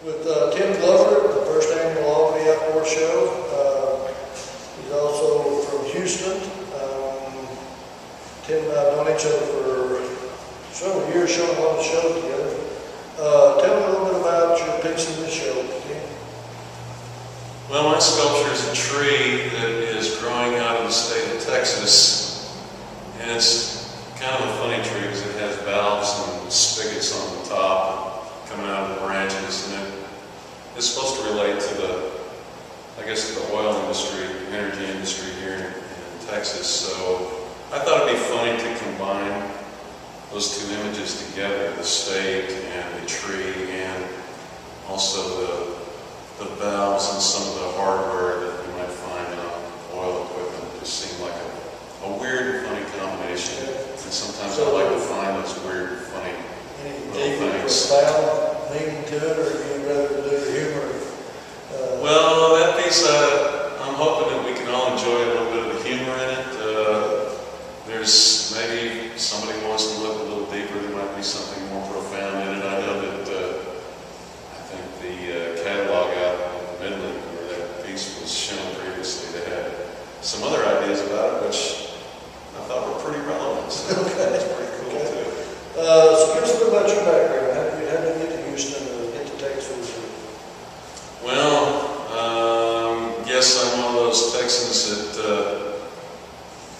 with Tim Glover at the first annual Albany Outdoor Show. He's also from Houston. Tim and I have known each other for several years, showing a lot of shows together. Tell me a little bit about your piece in this show, Tim. Well, my sculpture is a tree that is growing out of the state of Texas, and it's kind of a funny tree because it has valves and spigots on the top coming out of the branches, and it's supposed to relate to I guess to the oil industry, energy industry here in Texas. So I thought it'd be funny to combine those two images together, the state and the tree, and also the valves and some of the hardware that you might find on oil equipment. It just seemed like a weird and funny combination. And sometimes I like to find those weird, funny little things. Profound meaning to it, or do you rather do humor? Well, that piece, I'm hoping that we can all enjoy a little bit of the humor in it. There's maybe somebody wants to look a little deeper, there might be something more profound in it. I know that I think the catalog out in Midland where that piece was shown previously, they had some other ideas about it, which I thought were pretty relevant. So that's pretty cool too. So give us a bit about your background. How did you get to Houston or get to Texas? Well, yes, I'm one of those Texans that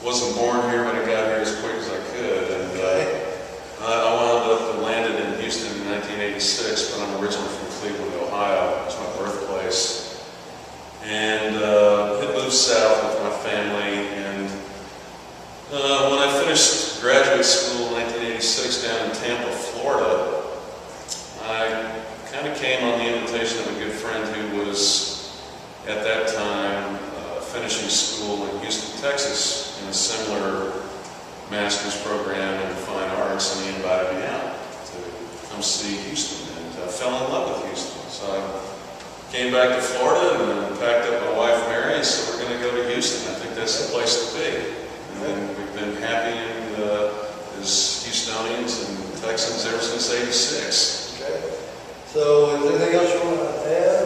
wasn't born here, but I got here as quick as I could. And I wound up and landed in Houston in 1986, but I'm originally from Cleveland, Ohio. It's my birthplace. And had moved south with my family. And when I finished graduate school in 1986 down in Tampa, Florida, I kind of came on the invitation of a good friend who was, at that time, finishing school in Houston, Texas, in a similar master's program in fine arts, and he invited me out to come see Houston, and I fell in love with Houston. So I came back to Florida and packed up my wife Mary and said, we're going to go to Houston. I think that's the place to be. And then we've been happy as Houstonians and Texans ever since '86. Okay. So is there anything else you want to add?